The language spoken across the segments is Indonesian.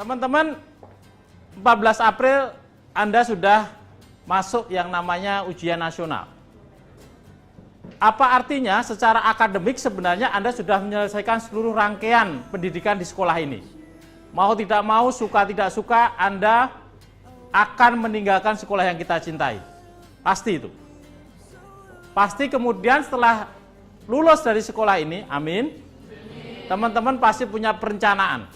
Teman-teman, 14 April Anda sudah masuk yang namanya ujian nasional. Apa artinya? Secara akademik sebenarnya Anda sudah menyelesaikan seluruh rangkaian pendidikan di sekolah ini. Mau tidak mau, suka tidak suka, Anda akan meninggalkan sekolah yang kita cintai. Pasti itu. Pasti kemudian setelah lulus dari sekolah ini, amin, teman-teman pasti punya perencanaan.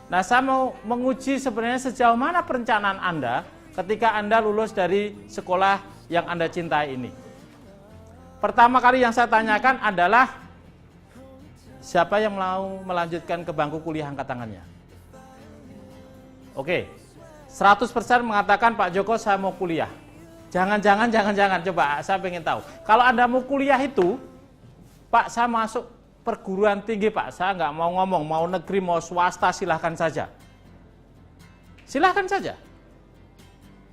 Nah, saya mau menguji sebenarnya sejauh mana perencanaan Anda ketika Anda lulus dari sekolah yang Anda cintai ini. Pertama kali yang saya tanyakan adalah, siapa yang mau melanjutkan ke bangku kuliah, angkat tangannya. Oke, 100% mengatakan Pak Joko saya mau kuliah. Jangan, coba saya pengen tahu. Kalau Anda mau kuliah itu, Pak saya masuk perguruan tinggi Pak, saya nggak mau ngomong, mau negeri, mau swasta, silahkan saja. Silahkan saja.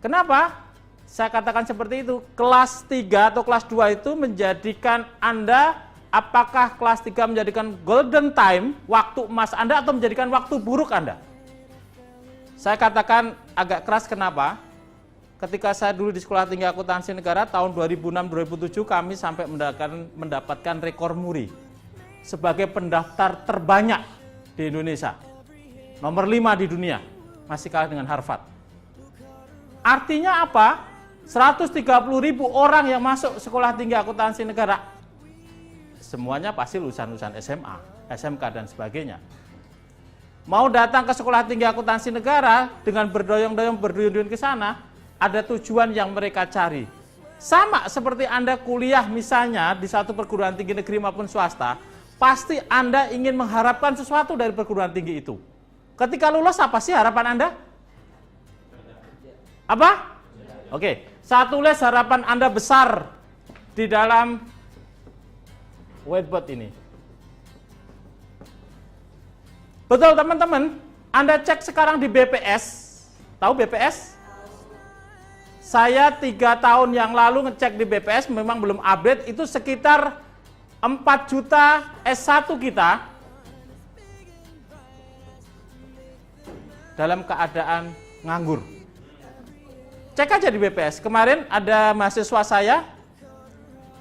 Kenapa? Saya katakan seperti itu, kelas 3 atau kelas 2 itu menjadikan Anda, apakah kelas 3 menjadikan golden time, waktu emas Anda, atau menjadikan waktu buruk Anda? Saya katakan agak keras, kenapa? Ketika saya dulu di Sekolah Tinggi Akuntansi Negara, tahun 2006-2007, kami sampai mendapatkan rekor muri sebagai pendaftar terbanyak di Indonesia. Nomor 5 di dunia, masih kalah dengan Harvard. Artinya apa? 130.000 orang yang masuk Sekolah Tinggi Akuntansi Negara, semuanya pasti lulusan-lulusan SMA, SMK, dan sebagainya. Mau datang ke Sekolah Tinggi Akuntansi Negara dengan berdoyong-doyong, berduyun-duyun ke sana, ada tujuan yang mereka cari. Sama seperti Anda kuliah misalnya di satu perguruan tinggi negeri maupun swasta, pasti Anda ingin mengharapkan sesuatu dari perguruan tinggi itu. Ketika lulus, apa sih harapan Anda? Apa? Oke, saya tulis harapan Anda besar di dalam whiteboard ini. Betul teman-teman, Anda cek sekarang di BPS. Tahu BPS? Saya 3 tahun yang lalu ngecek di BPS, memang belum update, itu sekitar 4 juta S1 kita dalam keadaan nganggur. Cek aja di BPS. Kemarin ada mahasiswa saya,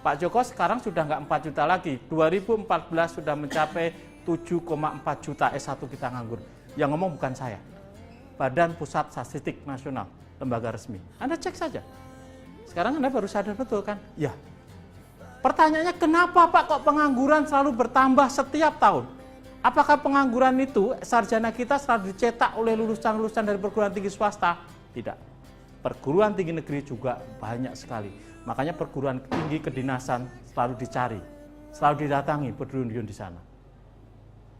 Pak Joko sekarang sudah nggak 4 juta lagi. 2014 sudah mencapai 7,4 juta S1 kita nganggur. Yang ngomong bukan saya. Badan Pusat Statistik Nasional, lembaga resmi. Anda cek saja. Sekarang Anda baru sadar betul kan? Ya. Pertanyaannya, kenapa Pak kok pengangguran selalu bertambah setiap tahun? Apakah pengangguran itu, sarjana kita selalu dicetak oleh lulusan-lulusan dari perguruan tinggi swasta? Tidak. Perguruan tinggi negeri juga banyak sekali. Makanya perguruan tinggi kedinasan selalu dicari, selalu didatangi, berduyun-duyun di sana.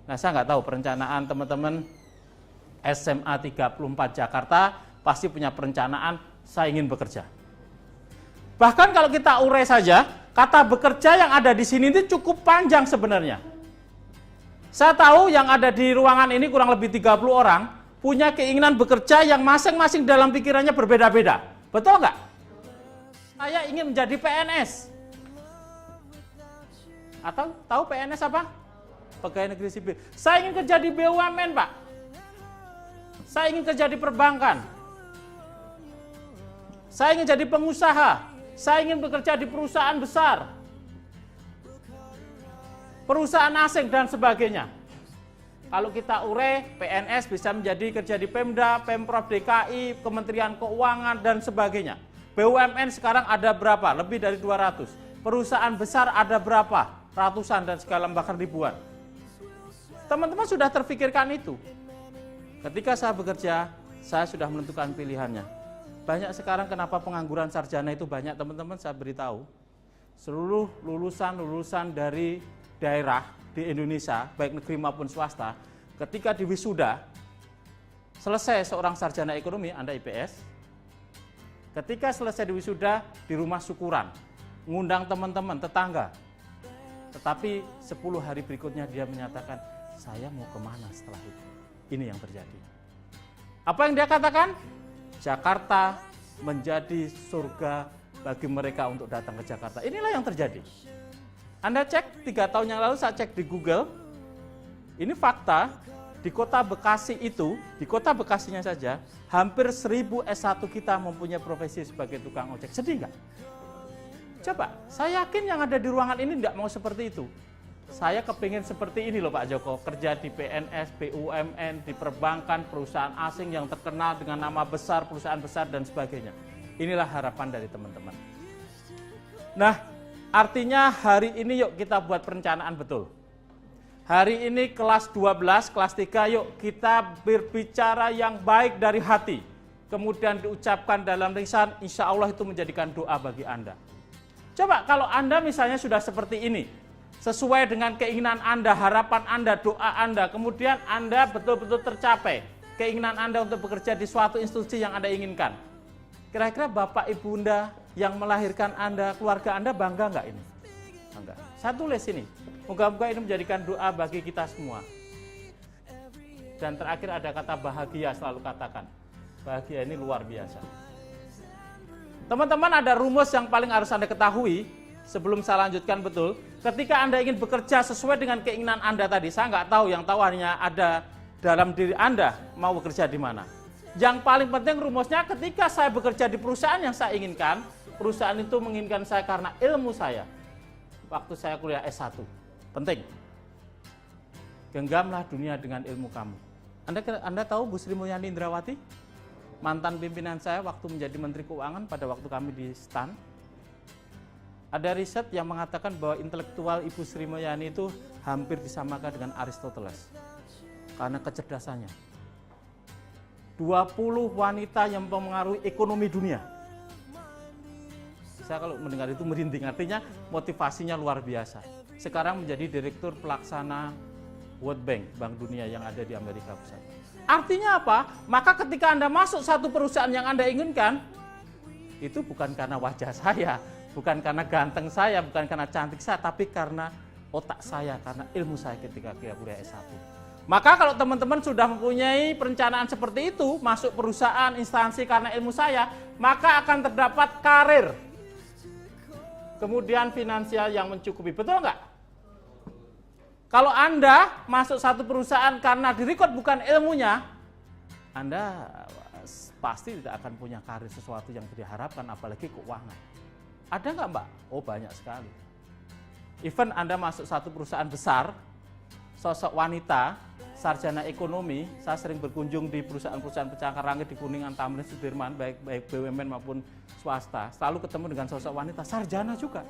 Nah, saya nggak tahu perencanaan teman-teman SMA 34 Jakarta pasti punya perencanaan, saya ingin bekerja. Bahkan kalau kita urai saja, kata bekerja yang ada di sini itu cukup panjang sebenarnya. Saya tahu yang ada di ruangan ini kurang lebih 30 orang, punya keinginan bekerja yang masing-masing dalam pikirannya berbeda-beda. Betul nggak? Saya ingin menjadi PNS. Atau tahu PNS apa? Pegawai negeri sipil. Saya ingin kerja di BUMN, Pak. Saya ingin kerja di perbankan. Saya ingin jadi pengusaha. Saya ingin bekerja di perusahaan besar. Perusahaan asing dan sebagainya. Kalau kita urai, PNS bisa menjadi kerja di Pemda, Pemprov DKI, Kementerian Keuangan, dan sebagainya. BUMN sekarang ada berapa? Lebih dari 200. Perusahaan besar ada berapa? Ratusan dan segala bahkan ribuan. Teman-teman sudah terfikirkan itu. Ketika saya bekerja, saya sudah menentukan pilihannya. Banyak sekarang kenapa pengangguran sarjana itu banyak, teman-teman saya beritahu. Seluruh lulusan dari daerah di Indonesia, baik negeri maupun swasta, ketika di wisuda, selesai seorang sarjana ekonomi, Anda IPS, ketika selesai di wisuda, di rumah syukuran, ngundang teman-teman, tetangga. Tetapi 10 hari berikutnya dia menyatakan, saya mau kemana setelah itu? Ini yang terjadi. Apa yang dia katakan? Jakarta menjadi surga bagi mereka untuk datang ke Jakarta. Inilah yang terjadi. Anda cek 3 tahun yang lalu, saya cek di Google, ini fakta, Di kota Bekasi itu, di kota Bekasinya saja, hampir 1000 S1 kita mempunyai profesi sebagai tukang ojek. Sedih nggak? Coba, saya yakin yang ada di ruangan ini nggak mau seperti itu. Saya kepingin seperti ini loh Pak Joko, kerja di PNS, BUMN, di perbankan, perusahaan asing yang terkenal dengan nama besar, perusahaan besar dan sebagainya. Inilah harapan dari teman-teman. Nah, artinya hari ini yuk kita buat perencanaan betul. Hari ini kelas 12, kelas 3, yuk kita berbicara yang baik dari hati. Kemudian diucapkan dalam lisan, insya Allah itu menjadikan doa bagi Anda. Coba kalau Anda misalnya sudah seperti ini, sesuai dengan keinginan Anda, harapan Anda, doa Anda, kemudian Anda betul-betul tercapai keinginan Anda untuk bekerja di suatu institusi yang Anda inginkan. Kira-kira Bapak Ibu Anda yang melahirkan Anda, keluarga Anda bangga nggak ini? Bangga. Saya tulis ini, moga-moga ini menjadikan doa bagi kita semua. Dan terakhir ada kata bahagia, selalu katakan. Bahagia ini luar biasa. Teman-teman, ada rumus yang paling harus Anda ketahui sebelum saya lanjutkan betul. Ketika Anda ingin bekerja sesuai dengan keinginan Anda tadi, saya nggak tahu, yang tahu hanya ada dalam diri Anda mau bekerja di mana. Yang paling penting rumusnya, ketika saya bekerja di perusahaan yang saya inginkan, perusahaan itu menginginkan saya karena ilmu saya. Waktu saya kuliah S1. Penting. Genggamlah dunia dengan ilmu kamu. Anda tahu Bu Sri Mulyani Indrawati? Mantan pimpinan saya waktu menjadi Menteri Keuangan pada waktu kami di STAN. Ada riset yang mengatakan bahwa intelektual Ibu Sri Mulyani itu hampir disamakan dengan Aristoteles. Karena kecerdasannya. 20 wanita yang mempengaruhi ekonomi dunia. Saya kalau mendengar itu merinding, artinya motivasinya luar biasa. Sekarang menjadi Direktur Pelaksana World Bank, Bank Dunia yang ada di Amerika Pusat. Artinya apa? Maka ketika Anda masuk satu perusahaan yang Anda inginkan, itu bukan karena wajah saya, bukan karena ganteng saya, bukan karena cantik saya, tapi karena otak saya, karena ilmu saya ketika kuliah S1. Maka kalau teman-teman sudah mempunyai perencanaan seperti itu, masuk perusahaan, instansi karena ilmu saya, maka akan terdapat karir. Kemudian finansial yang mencukupi, betul nggak? Kalau Anda masuk satu perusahaan karena direkrut bukan ilmunya, Anda pasti tidak akan punya karir sesuatu yang diharapkan, apalagi keuangan. Ada nggak Mbak? Oh banyak sekali. Even Anda masuk satu perusahaan besar, sosok wanita, sarjana ekonomi, saya sering berkunjung di perusahaan-perusahaan pencakar langit di Kuningan, Tamrin, Sudirman, baik BUMN maupun swasta, selalu ketemu dengan sosok wanita, sarjana juga.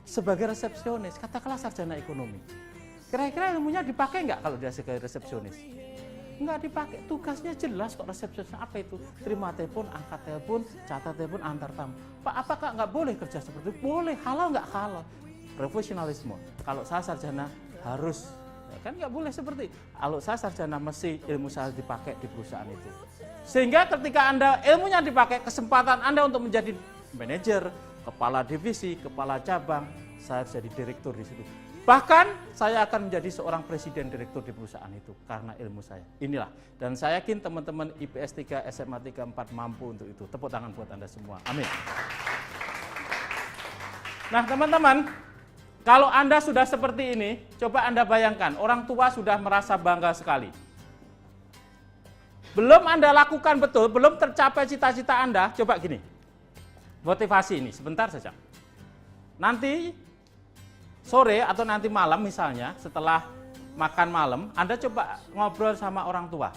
Sebagai resepsionis, katakanlah sarjana ekonomi. Kira-kira ilmunya dipakai nggak kalau dia sebagai resepsionis? Nggak dipakai, tugasnya jelas kok resepsionis. Apa itu? Terima telepon, angkat telepon, catat telepon, antar tamu. Pak, apakah nggak boleh kerja seperti itu? Boleh, halal nggak halal? Profesionalisme. Kalau saya sarjana harus, ya kan nggak boleh seperti itu. Kalau saya sarjana mesti ilmu saya dipakai di perusahaan itu. Sehingga ketika Anda ilmunya dipakai, kesempatan Anda untuk menjadi manajer, kepala divisi, kepala cabang, saya harus jadi direktur di situ. Bahkan saya akan menjadi seorang presiden direktur di perusahaan itu karena ilmu saya. Inilah, dan saya yakin teman-teman IPS 3, SMA 3, 4 mampu untuk itu. Tepuk tangan buat Anda semua. Amin. Nah teman-teman, kalau Anda sudah seperti ini, coba Anda bayangkan, orang tua sudah merasa bangga sekali. Belum Anda lakukan betul, belum tercapai cita-cita Anda, coba gini. Motivasi ini, sebentar saja. Nanti sore atau nanti malam misalnya, setelah makan malam, Anda coba ngobrol sama orang tua.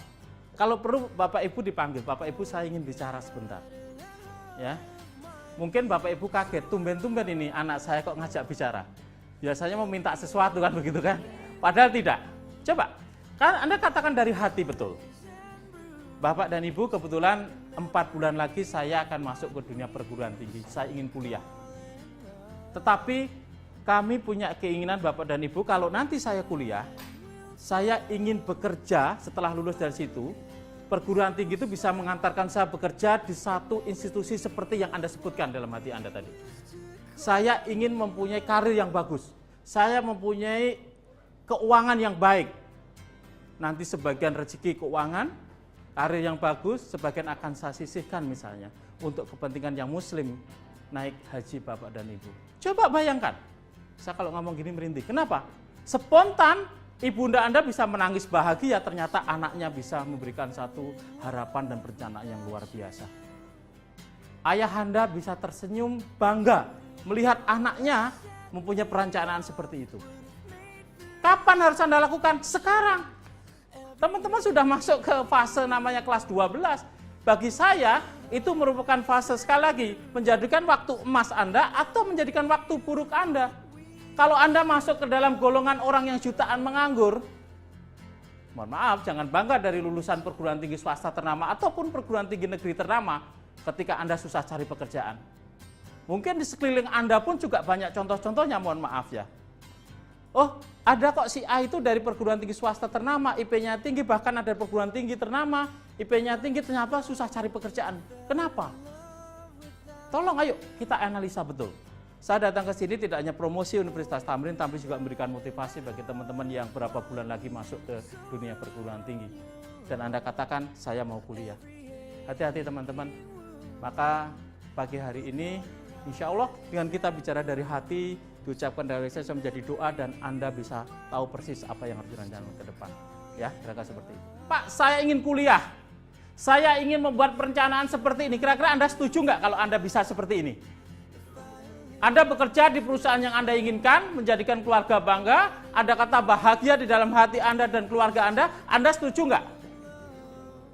Kalau perlu Bapak Ibu dipanggil, Bapak Ibu saya ingin bicara sebentar. Ya, mungkin Bapak Ibu kaget, tumben-tumben ini anak saya kok ngajak bicara. Biasanya mau minta sesuatu kan begitu kan? Padahal tidak. Coba, kan Anda katakan dari hati betul. Bapak dan Ibu kebetulan 4 bulan lagi saya akan masuk ke dunia perguruan tinggi. Saya ingin kuliah. Tetapi kami punya keinginan Bapak dan Ibu, kalau nanti saya kuliah, saya ingin bekerja setelah lulus dari situ. Perguruan tinggi itu bisa mengantarkan saya bekerja di satu institusi seperti yang Anda sebutkan dalam hati Anda tadi. Saya ingin mempunyai karir yang bagus. Saya mempunyai keuangan yang baik. Nanti sebagian rezeki keuangan, karir yang bagus, sebagian akan saya sisihkan misalnya untuk kepentingan yang muslim, naik haji Bapak dan Ibu. Coba bayangkan. Saya kalau ngomong gini merinding. Kenapa? Spontan ibunda Anda bisa menangis bahagia, ternyata anaknya bisa memberikan satu harapan dan perencanaan yang luar biasa. Ayah Anda bisa tersenyum bangga melihat anaknya mempunyai perencanaan seperti itu. Kapan harus Anda lakukan? Sekarang. Teman-teman sudah masuk ke fase namanya kelas 12. Bagi saya, itu merupakan fase sekali lagi, menjadikan waktu emas Anda atau menjadikan waktu buruk Anda. Kalau Anda masuk ke dalam golongan orang yang jutaan menganggur, mohon maaf, jangan bangga dari lulusan perguruan tinggi swasta ternama ataupun perguruan tinggi negeri ternama ketika Anda susah cari pekerjaan. Mungkin di sekeliling Anda pun juga banyak contoh-contohnya, mohon maaf ya. Oh, ada kok si A itu dari perguruan tinggi swasta ternama, IP-nya tinggi, bahkan ada perguruan tinggi ternama, IP-nya tinggi, ternyata susah cari pekerjaan. Kenapa? Tolong ayo kita analisa betul. Saya datang ke sini tidak hanya promosi Universitas Tamrin, tapi juga memberikan motivasi bagi teman-teman yang berapa bulan lagi masuk ke dunia perguruan tinggi. Dan Anda katakan, saya mau kuliah. Hati-hati teman-teman. Maka pagi hari ini, insya Allah dengan kita bicara dari hati, diucapkan dari saya menjadi doa, dan Anda bisa tahu persis apa yang harus direncanakan ke depan. Ya, kira-kira seperti itu. Pak, saya ingin kuliah. Saya ingin membuat perencanaan seperti ini. Kira-kira Anda setuju nggak kalau Anda bisa seperti ini? Anda bekerja di perusahaan yang Anda inginkan, menjadikan keluarga bangga, ada kata bahagia di dalam hati Anda dan keluarga Anda setuju nggak?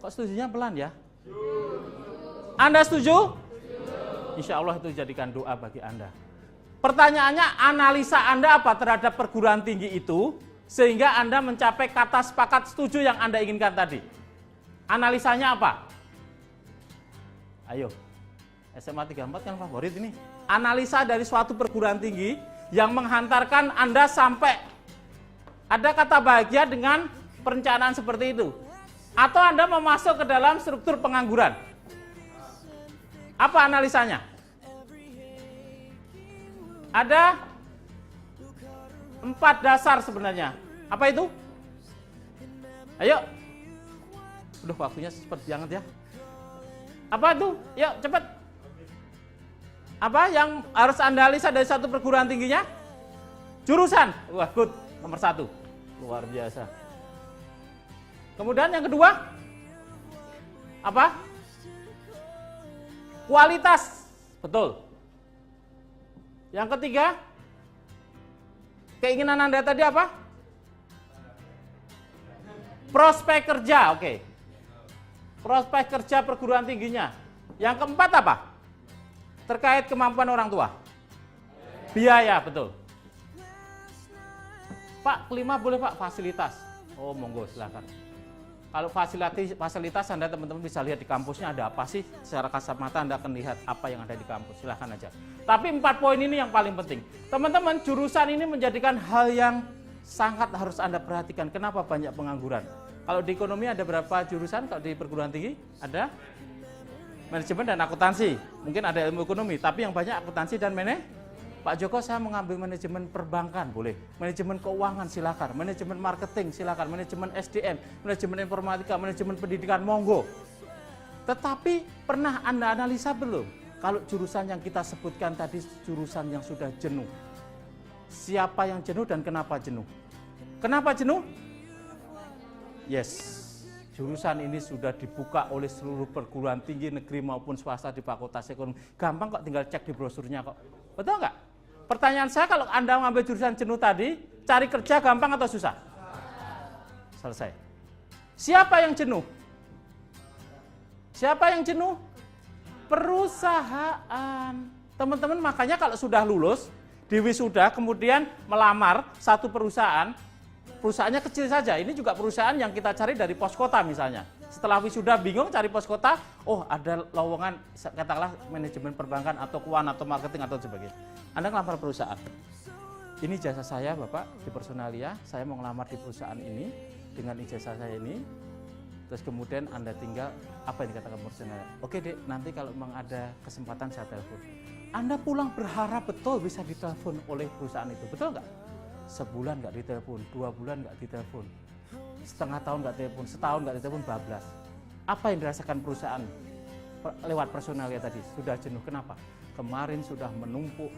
Kok setujunya pelan ya? Anda setuju? Insya Allah itu jadikan doa bagi Anda. Pertanyaannya, analisa Anda apa terhadap perguruan tinggi itu, sehingga Anda mencapai kata sepakat setuju yang Anda inginkan tadi? Analisanya apa? Ayo, SMA 34 kan favorit ini. Analisa dari suatu perguruan tinggi yang menghantarkan Anda sampai ada kata bahagia dengan perencanaan seperti itu. Atau Anda mau masuk ke dalam struktur pengangguran. Apa analisanya? Ada 4 dasar sebenarnya. Apa itu? Ayo. Udah waktunya cepat banget ya. Apa itu? Yuk cepat. Apa yang harus Anda analisa dari satu perguruan tingginya? Jurusan. Wah, good. Nomor 1. Luar biasa. Kemudian yang kedua? Apa? Kualitas. Betul. Yang ketiga? Keinginan Anda tadi apa? Prospek kerja. Oke. Prospek kerja perguruan tingginya. Yang keempat apa? Terkait kemampuan orang tua. Biaya, betul. Pak, kelima boleh Pak, fasilitas. Oh, monggo silakan. Kalau fasilitas Anda teman-teman bisa lihat di kampusnya ada apa sih? Secara kasat mata Anda akan lihat apa yang ada di kampus. Silakan aja. Tapi 4 poin ini yang paling penting. Teman-teman, jurusan ini menjadikan hal yang sangat harus Anda perhatikan. Kenapa banyak pengangguran? Kalau di ekonomi ada berapa jurusan? Kalau di perguruan tinggi ada manajemen dan akuntansi, mungkin ada ilmu ekonomi, tapi yang banyak akuntansi dan Pak Joko, saya mengambil manajemen perbankan, boleh. Manajemen keuangan, silakan. Manajemen marketing, silakan. Manajemen SDM, manajemen informatika, manajemen pendidikan, monggo. Tetapi pernah Anda analisa belum? Kalau jurusan yang kita sebutkan tadi, jurusan yang sudah jenuh. Siapa yang jenuh dan kenapa jenuh? Kenapa jenuh? Yes. Jurusan ini sudah dibuka oleh seluruh perguruan tinggi negeri maupun swasta di Fakultas Ekonomi. Gampang kok, tinggal cek di brosurnya kok. Betul nggak? Pertanyaan saya, kalau Anda mengambil jurusan jenuh tadi, cari kerja gampang atau susah? Selesai. Siapa yang jenuh? Siapa yang jenuh? Perusahaan. Teman-teman, makanya kalau sudah lulus, di wisuda, kemudian melamar satu perusahaan, perusahaannya kecil saja. Ini juga perusahaan yang kita cari dari pos kota misalnya. Setelah wisuda bingung cari pos kota, oh ada lowongan katakanlah manajemen perbankan atau keuangan atau marketing atau sebagainya. Anda ngelamar perusahaan. Ini ijazah saya Bapak di Personalia, saya mau ngelamar di perusahaan ini dengan ijazah saya ini. Terus kemudian Anda tinggal apa yang dikatakan Personalia. Oke Dek, nanti kalau memang ada kesempatan saya telepon. Anda pulang berharap betul bisa ditelepon oleh perusahaan itu, betul nggak? Sebulan nggak ditelepon, 2 bulan nggak ditelepon, setengah tahun nggak ditelepon, setahun nggak ditelepon, bablas. Apa yang dirasakan perusahaan lewat Personalia tadi? Sudah jenuh. Kenapa? kemarin sudah menumpuk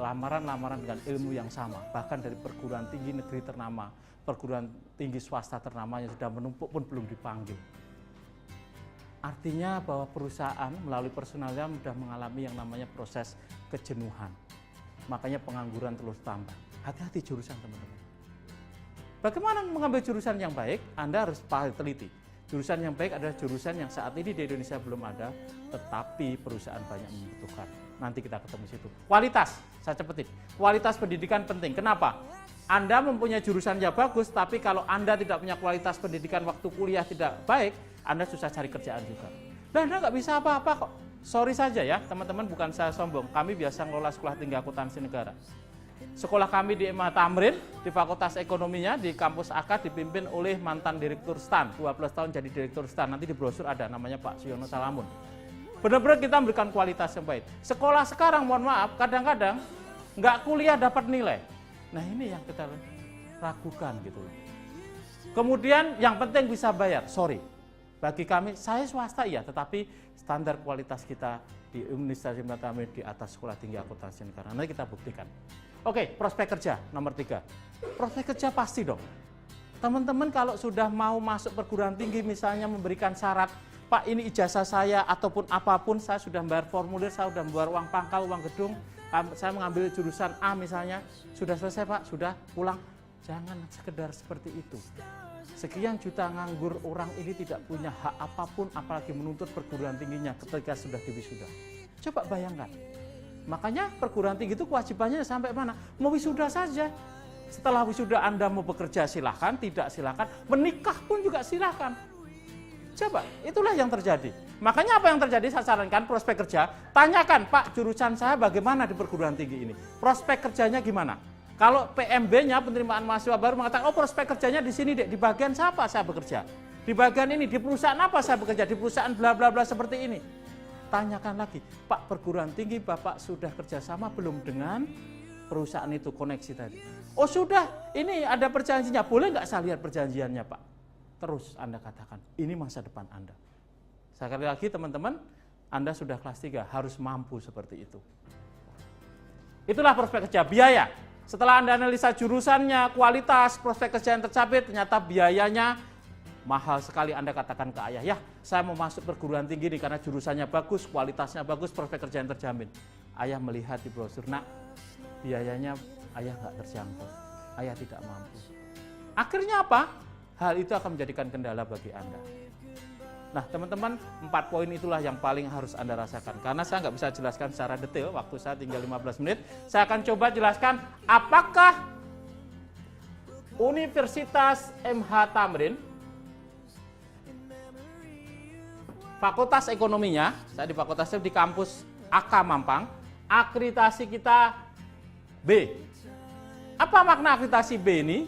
lamaran-lamaran dengan ilmu yang sama, bahkan dari perguruan tinggi negeri ternama, perguruan tinggi swasta ternama yang sudah menumpuk pun belum dipanggil. Artinya bahwa perusahaan melalui personalnya sudah mengalami yang namanya proses kejenuhan. Makanya pengangguran terus tambah. Hati-hati jurusan teman-teman. Bagaimana mengambil jurusan yang baik? Anda harus teliti. Jurusan yang baik adalah jurusan yang saat ini di Indonesia belum ada, tetapi perusahaan banyak membutuhkan. Nanti kita ketemu situ. Kualitas, saya cepetin. Kualitas pendidikan penting. Kenapa? Anda mempunyai jurusan yang bagus, tapi kalau Anda tidak punya kualitas pendidikan waktu kuliah tidak baik, Anda susah cari kerjaan juga. Dan Anda nggak bisa apa-apa kok. Sorry saja ya, teman-teman, bukan saya sombong. Kami biasa ngelola sekolah tinggi akuntansi negara. Sekolah kami di MH Tamrin, di Fakultas Ekonominya, di kampus AK dipimpin oleh mantan Direktur STAN, 12 tahun jadi Direktur STAN, nanti di brosur ada namanya Pak Siono Salamun. Benar-benar kita memberikan kualitas yang baik. Sekolah sekarang, mohon maaf, kadang-kadang nggak kuliah dapat nilai. Nah ini yang kita ragukan gitu. Kemudian yang penting bisa bayar, sorry. Bagi kami, saya swasta iya, tetapi standar kualitas kita di Universitas MH Tamrin di atas sekolah tinggi akuntansi negara. Nanti kita buktikan. Oke, prospek kerja nomor 3. Prospek kerja pasti dong. Teman-teman kalau sudah mau masuk perguruan tinggi misalnya memberikan syarat, Pak ini ijazah saya ataupun apapun, saya sudah membayar formulir, saya sudah membayar uang pangkal, uang gedung, saya mengambil jurusan A misalnya, sudah selesai Pak, sudah pulang. Jangan sekedar seperti itu. Sekian juta nganggur orang ini tidak punya hak apapun apalagi menuntut perguruan tingginya ketika sudah diwisuda. Coba bayangkan. Makanya perguruan tinggi itu kewajibannya sampai mana? Mau wisuda saja. Setelah wisuda Anda mau bekerja silahkan, tidak silahkan. Menikah pun juga silahkan. Coba, itulah yang terjadi. Makanya apa yang terjadi saya sarankan prospek kerja, tanyakan Pak jurusan saya bagaimana di perguruan tinggi ini. Prospek kerjanya gimana? Kalau PMB-nya penerimaan mahasiswa baru mengatakan, oh prospek kerjanya di sini dek, di bagian siapa saya bekerja? Di bagian ini, di perusahaan apa saya bekerja? Di perusahaan bla bla bla seperti ini. Tanyakan lagi, Pak perguruan tinggi Bapak sudah kerjasama belum dengan perusahaan itu koneksi tadi? Oh sudah, ini ada perjanjiannya, boleh nggak saya lihat perjanjiannya Pak? Terus Anda katakan, ini masa depan Anda. Sekali lagi teman-teman, Anda sudah kelas 3, harus mampu seperti itu. Itulah prospek kerja, biaya. Setelah Anda analisa jurusannya, kualitas, prospek kerja yang tercapai, ternyata biayanya mahal sekali. Anda katakan ke ayah, ya saya mau masuk perguruan tinggi nih karena jurusannya bagus, kualitasnya bagus, prospek kerja yang terjamin. Ayah melihat di brosur, nak biayanya ayah nggak terjangkau, ayah tidak mampu. Akhirnya apa? Hal itu akan menjadikan kendala bagi Anda. Nah teman-teman, 4 poin itulah yang paling harus Anda rasakan. Karena saya nggak bisa jelaskan secara detail, waktu saya tinggal 15 menit. Saya akan coba jelaskan apakah Universitas MH Tamrin, Fakultas Ekonominya, saya di Fakultas di kampus AK Mampang, akreditasi kita B. Apa makna akreditasi B ini?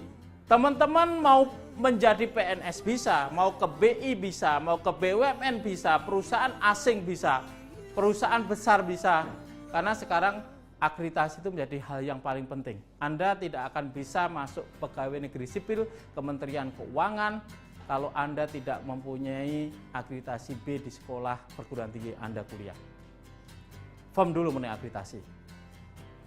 Teman-teman mau menjadi PNS bisa, mau ke BI bisa, mau ke BUMN bisa, perusahaan asing bisa, perusahaan besar bisa. Karena sekarang akreditasi itu menjadi hal yang paling penting. Anda tidak akan bisa masuk pegawai negeri sipil, Kementerian Keuangan, kalau Anda tidak mempunyai akreditasi B di sekolah perguruan tinggi Anda kuliah. Form dulu mengenai akreditasi.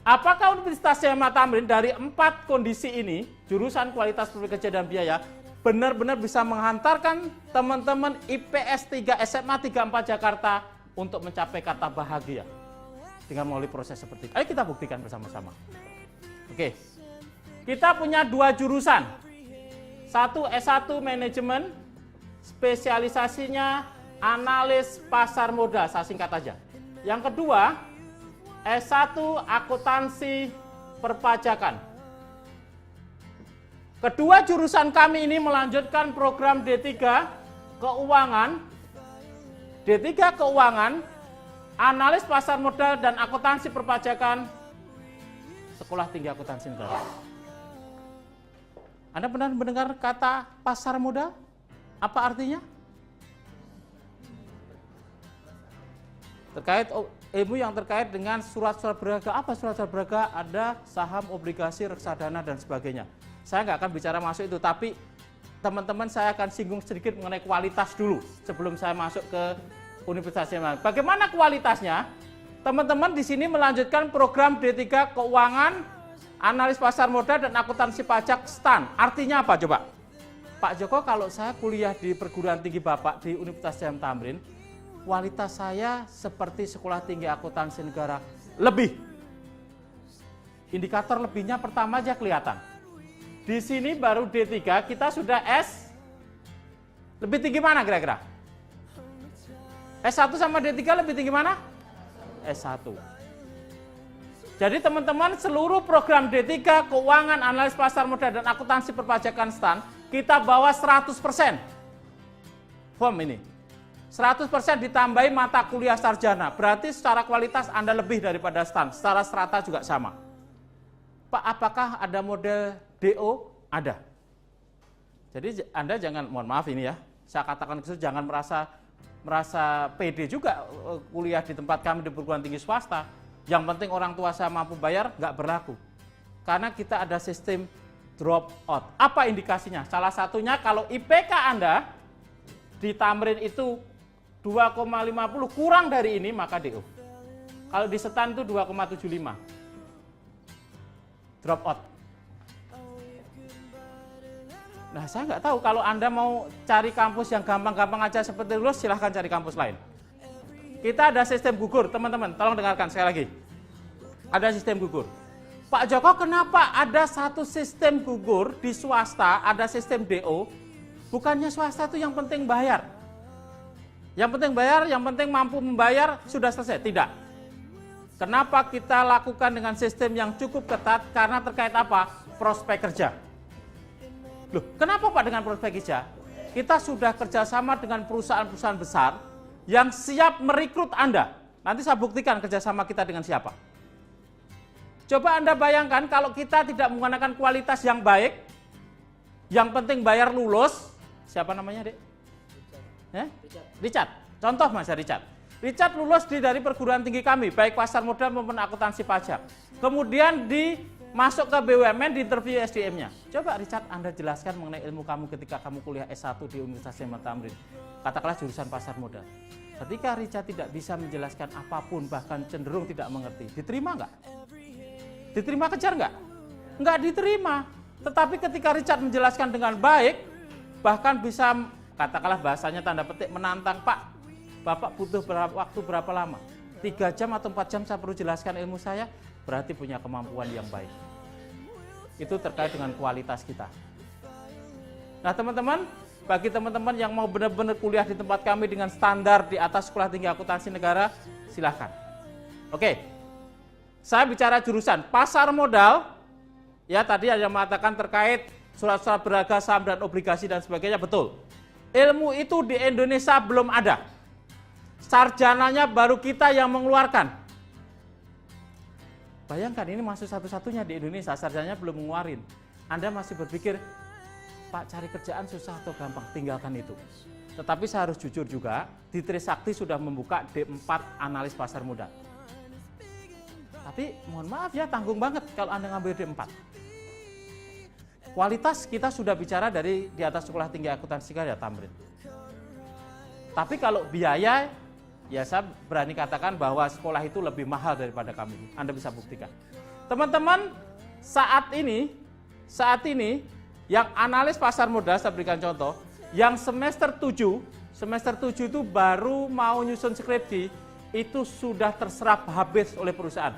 Apakah Universitas MH Tamrin dari 4 kondisi ini, jurusan, kualitas, prospek kerja, dan biaya, benar-benar bisa menghantarkan teman-teman IPS 3 SMA 34 Jakarta untuk mencapai kata bahagia dengan melalui proses seperti itu. Ayo kita buktikan bersama-sama. Oke, kita punya 2 jurusan. Satu S1 manajemen, spesialisasinya analis pasar modal, saya singkat aja. Yang kedua, S1 akuntansi perpajakan. Kedua jurusan kami ini melanjutkan program D3 keuangan, D3 keuangan, analis pasar modal dan akuntansi perpajakan, Sekolah Tinggi Akuntansi Negara. Anda pernah mendengar kata pasar modal? Apa artinya? Terkait ilmu yang terkait dengan surat-surat berharga. Apa surat-surat berharga? Ada saham, obligasi, reksadana, dan sebagainya. Saya nggak akan bicara masuk itu, tapi teman-teman saya akan singgung sedikit mengenai kualitas dulu sebelum saya masuk ke Universitas MH. Bagaimana kualitasnya? Teman-teman di sini melanjutkan program D3 Keuangan, Analis Pasar Modal dan Akuntansi Pajak STAN. Artinya apa coba? Pak Joko, kalau saya kuliah di perguruan tinggi Bapak di Universitas Jam Tamrin, kualitas saya seperti Sekolah Tinggi Akuntansi Negara lebih. Indikator lebihnya pertama aja kelihatan. Di sini baru D3, kita sudah S. Lebih tinggi mana kira-kira? S1 sama D3 lebih tinggi mana? S1. Jadi teman-teman, seluruh program D3, Keuangan, Analis Pasar Modal dan Akuntansi Perpajakan STAN, kita bawa 100%. Form ini. 100% ditambahi mata kuliah sarjana. Berarti secara kualitas Anda lebih daripada STAN. Secara strata juga sama. Pak, apakah ada model DO? Ada. Jadi Anda jangan, mohon maaf ini ya, saya katakan itu jangan merasa pede juga kuliah di tempat kami di perguruan tinggi swasta. Yang penting orang tua saya mampu bayar, nggak berlaku. Karena kita ada sistem drop out. Apa indikasinya? Salah satunya kalau IPK Anda di Tamrin itu 2,50 kurang dari ini, maka DO. Kalau di STAN itu 2,75. Drop out. Nah, saya nggak tahu kalau Anda mau cari kampus yang gampang-gampang aja seperti lulus, silahkan cari kampus lain. Kita ada sistem gugur, teman-teman, tolong dengarkan sekali lagi. Ada sistem gugur. Pak Joko, kenapa ada satu sistem gugur di swasta, ada sistem DO? Bukannya swasta itu yang penting bayar. Yang penting bayar, yang penting mampu membayar, sudah selesai. Tidak. Kenapa kita lakukan dengan sistem yang cukup ketat? Karena terkait apa? Prospek kerja. Loh, kenapa Pak dengan prospek kerja? Kita sudah kerjasama dengan perusahaan-perusahaan besar yang siap merekrut Anda. Nanti saya buktikan kerjasama kita dengan siapa. Coba Anda bayangkan kalau kita tidak menggunakan kualitas yang baik, yang penting bayar lulus. Siapa namanya, Dek? Richard. Contoh Mas Richard. Richard lulus dari perguruan tinggi kami, baik pasar modal maupun akuntansi pajak. Kemudian masuk ke BUMN, di interview SDM-nya. Coba Richard, Anda jelaskan mengenai ilmu kamu ketika kamu kuliah S1 di Universitas Jam Tamrin. Katakanlah jurusan pasar modal. Ketika Richard tidak bisa menjelaskan apapun, bahkan cenderung tidak mengerti, diterima nggak? Diterima kejar nggak? Nggak diterima. Tetapi ketika Richard menjelaskan dengan baik, bahkan bisa, katakanlah bahasanya tanda petik, menantang, Pak, Bapak butuh waktu berapa lama? 3 jam atau 4 jam saya perlu jelaskan ilmu saya, berarti punya kemampuan yang baik. Itu terkait dengan kualitas kita. Nah teman-teman, bagi teman-teman yang mau benar-benar kuliah di tempat kami dengan standar di atas Sekolah Tinggi Akuntansi Negara, silahkan. Oke, saya bicara jurusan pasar modal, ya tadi ada yang mengatakan terkait surat-surat berharga, saham dan obligasi dan sebagainya, betul. Ilmu itu di Indonesia belum ada. Sarjananya baru kita yang mengeluarkan. Bayangkan ini masuk satu-satunya di Indonesia, sarjananya belum mengeluarin. Anda masih berpikir, Pak cari kerjaan susah atau gampang, tinggalkan itu. Tetapi saya harus jujur juga, di Trisakti sudah membuka D4 Analis Pasar Modal. Tapi mohon maaf ya, tanggung banget kalau Anda ngambil D4. Kualitas kita sudah bicara dari di atas Sekolah Tinggi Akuntansi Negara Tamrin. Tapi kalau biaya, ya saya berani katakan bahwa sekolah itu lebih mahal daripada kami. Anda bisa buktikan. Teman-teman, saat ini yang analis pasar modal, saya berikan contoh, yang semester 7 itu baru mau nyusun skripsi, itu sudah terserap habis oleh perusahaan.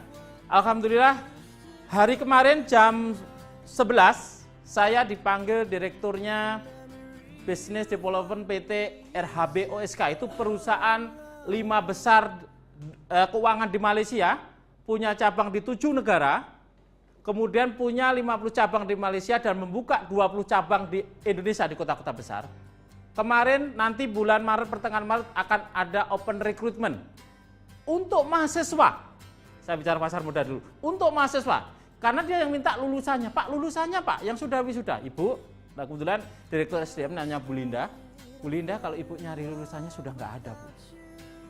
Alhamdulillah, hari kemarin jam 11, saya dipanggil direkturnya Business Development PT RHB OSK, itu perusahaan 5 besar keuangan di Malaysia, punya cabang di 7 negara, kemudian punya 50 cabang di Malaysia dan membuka 20 cabang di Indonesia di kota-kota besar. Kemarin nanti bulan Maret, pertengahan Maret akan ada open recruitment untuk mahasiswa. Saya bicara pasar modal dulu. Untuk mahasiswa, karena dia yang minta lulusannya. Pak, lulusannya Pak, yang sudah wisuda. Ibu, nah kebetulan Direktur SDM nanya Bu Linda. Bu Linda, kalau Ibu nyari lulusannya sudah nggak ada, Bu.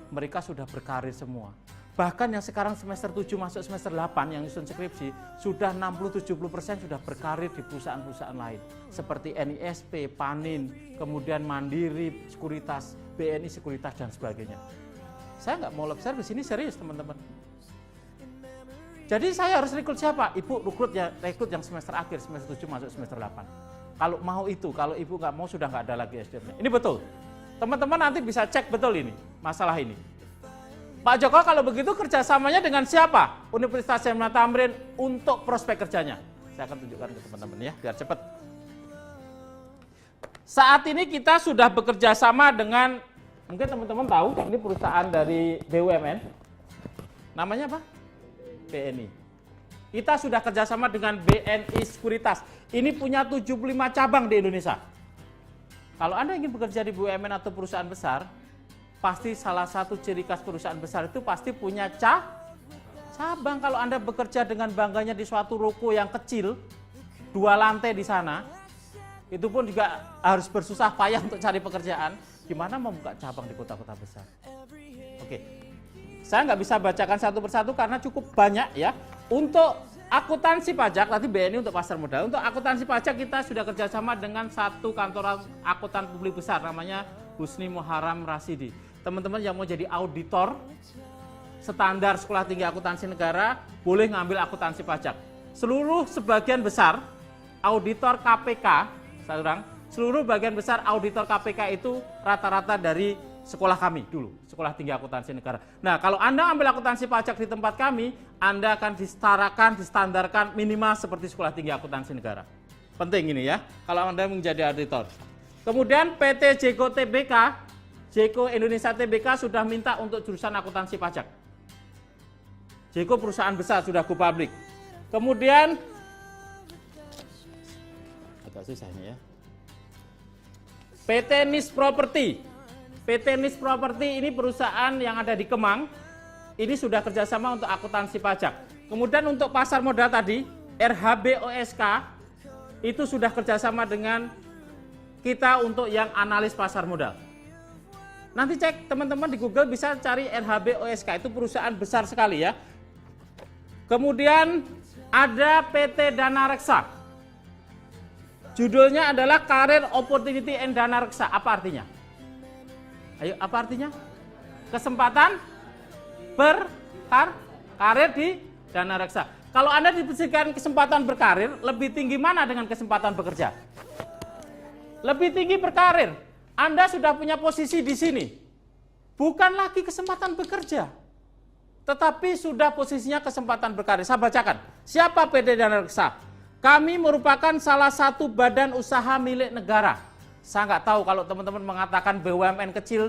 Mereka sudah berkarir semua. Bahkan yang sekarang semester 7 masuk semester 8 yang nyusun skripsi, sudah 60-70% sudah berkarir di perusahaan-perusahaan lain. Seperti NISP, Panin, kemudian Mandiri, Sekuritas, BNI Sekuritas, dan sebagainya. Saya nggak mau lebih, saya di sini serius teman-teman. Jadi saya harus rekrut siapa? Ibu rekrut yang semester akhir, semester 7 masuk semester 8. Kalau mau itu, kalau ibu nggak mau sudah nggak ada lagi SDM. Ini betul. Teman-teman nanti bisa cek betul ini, masalah ini. Pak Joko kalau begitu kerjasamanya dengan siapa? Universitas Syamsul Tamrin untuk prospek kerjanya. Saya akan tunjukkan ke teman-teman ya, biar cepat. Saat ini kita sudah bekerja sama dengan, mungkin teman-teman tahu, ini perusahaan dari BUMN. Namanya apa? BNI. Kita sudah kerjasama dengan BNI Sekuritas. Ini punya 75 cabang di Indonesia. Kalau Anda ingin bekerja di BUMN atau perusahaan besar, pasti salah satu ciri khas perusahaan besar itu pasti punya cabang. Kalau Anda bekerja dengan bangganya di suatu ruko yang kecil, 2 lantai di sana, itu pun juga harus bersusah payah untuk cari pekerjaan. Gimana mau buka cabang di kota-kota besar? Oke, saya nggak bisa bacakan satu persatu karena cukup banyak ya. Untuk akuntansi pajak, tadi BNI untuk pasar modal. Untuk akuntansi pajak kita sudah kerjasama dengan satu kantor akuntan publik besar, namanya Husni Muharram Rasidi. Teman-teman yang mau jadi auditor standar Sekolah Tinggi Akuntansi Negara boleh ngambil akuntansi pajak. Sebagian besar auditor KPK, seluruh bagian besar auditor KPK itu rata-rata dari sekolah kami dulu, Sekolah Tinggi Akuntansi Negara. Nah, kalau Anda ambil akuntansi pajak di tempat kami, Anda akan distandarkan minimal seperti Sekolah Tinggi Akuntansi Negara. Penting ini ya, kalau Anda menjadi auditor. Kemudian PT Jeko TBK, Jeko Indonesia TBK sudah minta untuk jurusan akuntansi pajak. Jeko perusahaan besar, sudah go public. Kemudian, agak susah ini ya. PT NIS Property. PT NIS Property ini perusahaan yang ada di Kemang, ini sudah kerjasama untuk akuntansi pajak. Kemudian untuk pasar modal tadi, RHB OSK, itu sudah kerjasama dengan kita untuk yang analis pasar modal. Nanti cek teman-teman di Google bisa cari RHB OSK, itu perusahaan besar sekali ya. Kemudian ada PT Dana Reksa. Judulnya adalah Career Opportunity and Dana Reksa. Apa artinya? Ayo, apa artinya? Kesempatan berkarir di Dana Reksa. Kalau Anda diberikan kesempatan berkarir, lebih tinggi mana dengan kesempatan bekerja? Lebih tinggi berkarir. Anda sudah punya posisi di sini. Bukan lagi kesempatan bekerja, tetapi sudah posisinya kesempatan berkarir. Saya bacakan. Siapa PT Dana Reksa? Kami merupakan salah satu badan usaha milik negara. Saya nggak tahu kalau teman-teman mengatakan BUMN kecil,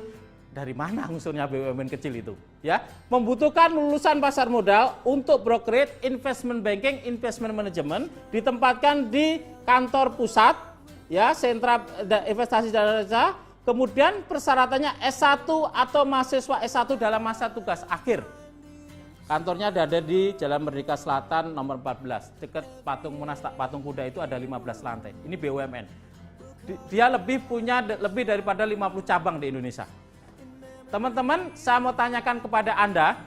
dari mana unsurnya BUMN kecil itu? Ya, membutuhkan lulusan pasar modal untuk brokerage, investment banking, investment management, ditempatkan di kantor pusat, ya, sentra investasi Dana Reksa. Kemudian persyaratannya S1 atau mahasiswa S1 dalam masa tugas akhir. Kantornya ada di Jalan Merdeka Selatan nomor 14, dekat patung Monas Patung Kuda itu ada 15 lantai. Ini BUMN. Dia punya lebih daripada 50 cabang di Indonesia. Teman-teman, saya mau tanyakan kepada Anda,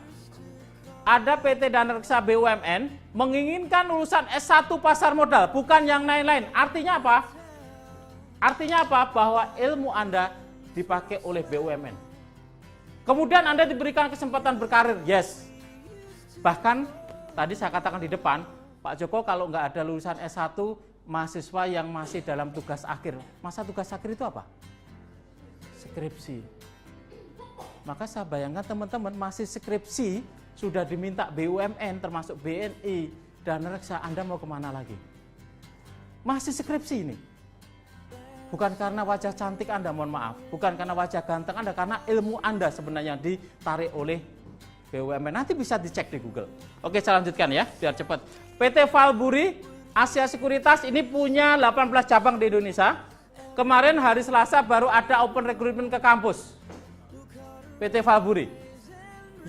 ada PT Dana Reksa BUMN menginginkan lulusan S1 pasar modal, bukan yang lain-lain. Artinya apa? Artinya apa? Bahwa ilmu Anda dipakai oleh BUMN. Kemudian Anda diberikan kesempatan berkarir, yes. Bahkan tadi saya katakan di depan, Pak Joko kalau nggak ada lulusan S1, mahasiswa yang masih dalam tugas akhir. Masa tugas akhir itu apa? Skripsi. Maka saya bayangkan teman-teman masih skripsi, sudah diminta BUMN termasuk BNI, Dana Reksa, Anda mau kemana lagi? Masih skripsi ini. Bukan karena wajah cantik Anda, mohon maaf. Bukan karena wajah ganteng Anda, karena ilmu Anda sebenarnya ditarik oleh BUMN. Nanti bisa dicek di Google. Oke, saya lanjutkan ya, biar cepat. PT Valburi Asia Sekuritas ini punya 18 cabang di Indonesia. Kemarin hari Selasa baru ada open recruitment ke kampus. PT Valburi.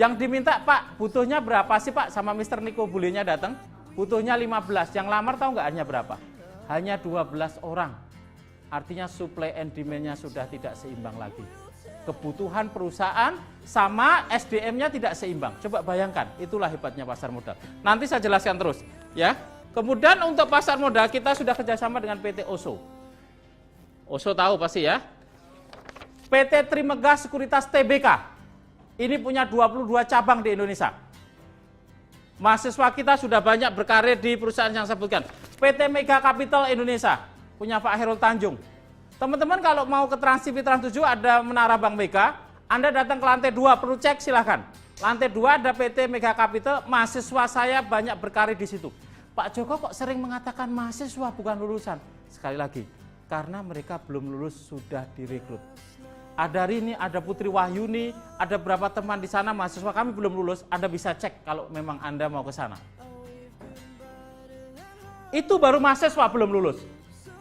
Yang diminta, Pak, butuhnya berapa sih Pak? Sama Mr. Niko Bulenya datang. Butuhnya 15. Yang lamar tahu nggak hanya berapa? Hanya 12 orang. Artinya supply and demand-nya sudah tidak seimbang lagi. Kebutuhan perusahaan sama SDM-nya tidak seimbang. Coba bayangkan, itulah hebatnya pasar modal. Nanti saya jelaskan terus, ya. Kemudian untuk pasar modal kita sudah kerjasama dengan PT OSO. OSO tahu pasti ya. PT Trimegah Sekuritas TBK. Ini punya 22 cabang di Indonesia. Mahasiswa kita sudah banyak berkarir di perusahaan yang saya sebutkan. PT Mega Capital Indonesia, punya Pak Herul Tanjung. Teman-teman kalau mau ke Trans TV Trans 7 ada Menara Bank Mega, Anda datang ke lantai 2, perlu cek silahkan. Lantai 2 ada PT Mega Capital, mahasiswa saya banyak berkarir di situ. Pak Joko kok sering mengatakan mahasiswa bukan lulusan? Sekali lagi, karena mereka belum lulus sudah direkrut. Ada Rini, ada Putri Wahyuni, ada beberapa teman di sana mahasiswa kami belum lulus, Anda bisa cek kalau memang Anda mau ke sana. Itu baru mahasiswa belum lulus.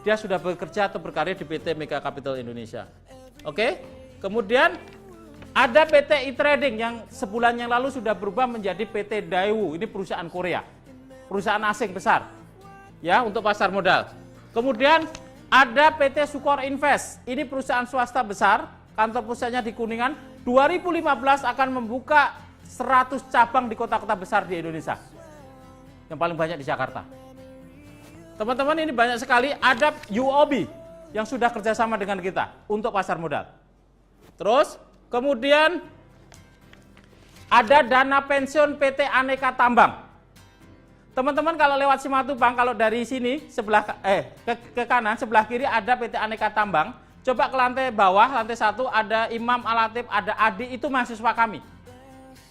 Dia sudah bekerja atau berkarir di PT Mega Capital Indonesia. Oke? Kemudian ada PT e-trading yang sebulan yang lalu sudah berubah menjadi PT Daewoo. Ini perusahaan Korea. Perusahaan asing besar. Ya, untuk pasar modal. Kemudian ada PT Sukor Invest. Ini perusahaan swasta besar. Kantor pusatnya di Kuningan, 2015 akan membuka 100 cabang di kota-kota besar di Indonesia. Yang paling banyak di Jakarta. Teman-teman ini banyak sekali, ada UOB yang sudah kerjasama dengan kita untuk pasar modal. Terus, kemudian ada dana pensiun PT Aneka Tambang. Teman-teman kalau lewat Simatupang, kalau dari sini ke kanan, sebelah kiri ada PT Aneka Tambang. Coba ke lantai bawah, lantai 1 ada Imam Al-Latif, ada Adi, itu mahasiswa kami.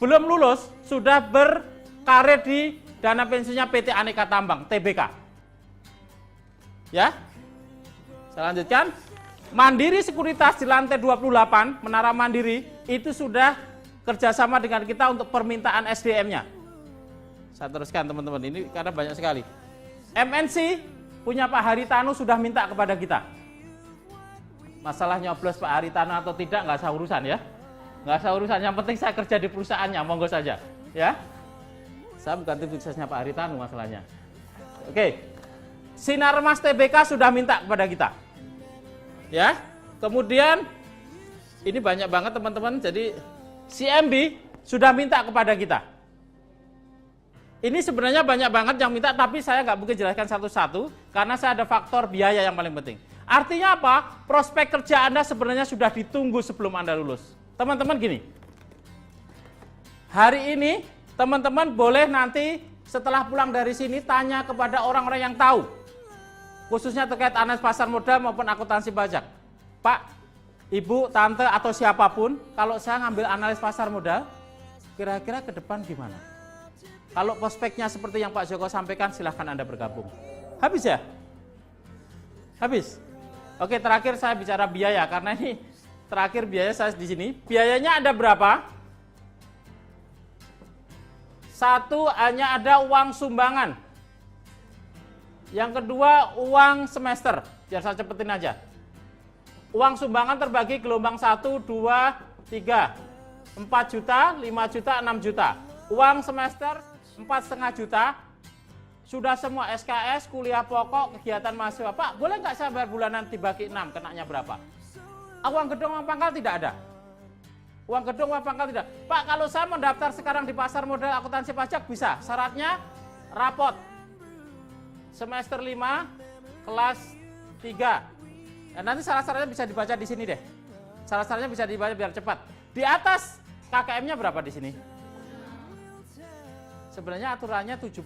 Belum lulus, sudah berkarir di dana pensiunnya PT Aneka Tambang, TBK. Ya, saya lanjutkan. Mandiri Sekuritas di lantai 28, Menara Mandiri, itu sudah kerjasama dengan kita untuk permintaan SDM-nya. Saya teruskan teman-teman, ini karena banyak sekali. MNC punya Pak Haritanu sudah minta kepada kita. Masalah nyoblos Pak Haritanu atau tidak nggak usah urusan ya. Nggak usah urusan, yang penting saya kerja di perusahaannya, monggo saja. Ya, saya bukan tim suksesnya Pak Haritanu masalahnya. Oke, Sinarmas TBK sudah minta kepada kita. Ya, kemudian ini banyak banget teman-teman, jadi CMB sudah minta kepada kita. Ini sebenarnya banyak banget yang minta, tapi saya nggak mungkin jelaskan satu-satu, karena saya ada faktor biaya yang paling penting. Artinya apa? Prospek kerja Anda sebenarnya sudah ditunggu sebelum Anda lulus. Teman-teman gini, hari ini teman-teman boleh nanti setelah pulang dari sini tanya kepada orang-orang yang tahu, khususnya terkait analisis pasar modal maupun akuntansi pajak. Pak, Ibu, Tante, atau siapapun, kalau saya ngambil analis pasar modal, kira-kira ke depan gimana? Kalau prospeknya seperti yang Pak Joko sampaikan, silahkan Anda bergabung. Habis ya? Habis? Oke, terakhir saya bicara biaya, karena ini terakhir biaya saya di sini. Biayanya ada berapa? Satu, hanya ada uang sumbangan. Yang kedua, uang semester. Biar saya cepetin aja. Uang sumbangan terbagi gelombang 1, 2, 3. 4 juta, 5 juta, 6 juta. Uang semester 4,5 juta. Sudah semua SKS, kuliah pokok, kegiatan mahasiswa. Pak, boleh nggak saya bayar bulanan dibagi 6, kenanya berapa? Uang gedung, uang pangkal tidak ada. Uang gedung, uang pangkal tidak. Pak, kalau saya mendaftar sekarang di pasar modal akuntansi pajak bisa. Syaratnya rapot. Semester 5, kelas 3. Dan nanti syarat-syaratnya bisa dibaca di sini deh. Syarat-syaratnya bisa dibaca biar cepat. Di atas KKM-nya berapa di sini? Sebenarnya aturannya 75,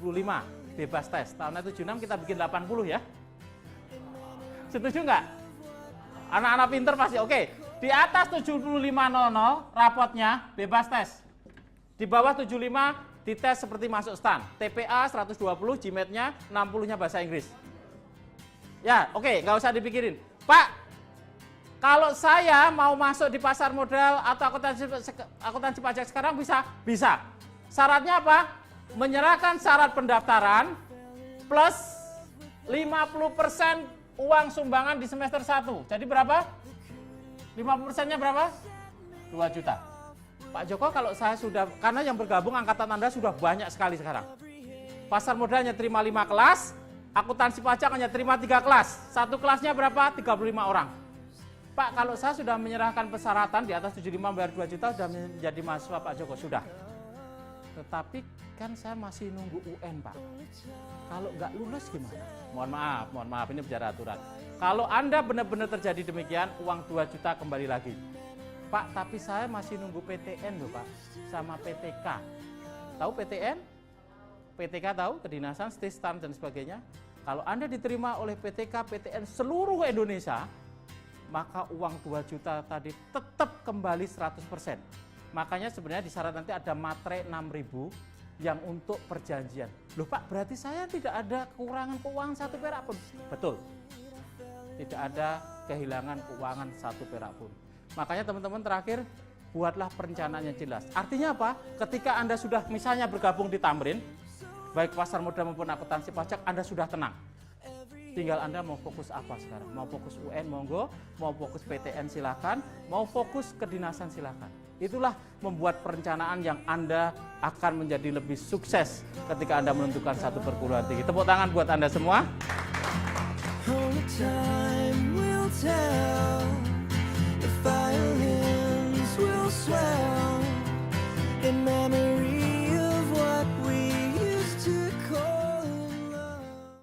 bebas tes. Tahunnya 76 kita bikin 80 ya. Setuju nggak? Anak-anak pinter pasti oke. Di atas 7500 rapotnya bebas tes. Di bawah 75 dites seperti masuk stan. TPA 120, GMAT-nya 60-nya bahasa Inggris. Ya, oke, nggak usah dipikirin. Pak, kalau saya mau masuk di pasar modal atau akuntansi pajak sekarang bisa? Bisa. Syaratnya apa? Menyerahkan syarat pendaftaran plus 50% uang sumbangan di semester 1. Jadi berapa? 50%-nya berapa? 2 juta. Pak Joko, kalau saya sudah, karena yang bergabung angkatan Anda sudah banyak sekali sekarang. Pasar modalnya terima 5 kelas, akuntansi pajak hanya terima 3 kelas. Satu kelasnya berapa? 35 orang. Pak, kalau saya sudah menyerahkan persyaratan di atas 75 bayar 2 juta sudah menjadi mahasiswa Pak Joko, sudah. Tetapi kan saya masih nunggu UN, Pak. Kalau nggak lulus gimana? Mohon maaf, ini bicara aturan. Kalau Anda benar-benar terjadi demikian, uang 2 juta kembali lagi. Pak, tapi saya masih nunggu PTN loh Pak, sama PTK. Tahu PTN? PTK tahu, kedinasan, stistam dan sebagainya. Kalau Anda diterima oleh PTK, PTN seluruh Indonesia, maka uang 2 juta tadi tetap kembali 100%. Makanya sebenarnya di syarat nanti ada materai 6.000 yang untuk perjanjian. Loh Pak, berarti saya tidak ada kekurangan keuangan 1 perak pun. Betul. Tidak ada kehilangan keuangan 1 perak pun. Makanya teman-teman terakhir, buatlah perencanaan yang jelas. Artinya apa? Ketika Anda sudah misalnya bergabung di Tamrin, baik pasar modal maupun akuntansi pajak, Anda sudah tenang. Tinggal Anda mau fokus apa sekarang? Mau fokus UN, monggo. Mau fokus PTN, silakan. Mau fokus kedinasan, silakan. Itulah membuat perencanaan yang Anda akan menjadi lebih sukses ketika Anda menentukan satu perguruan tinggi. Tepuk tangan buat Anda semua.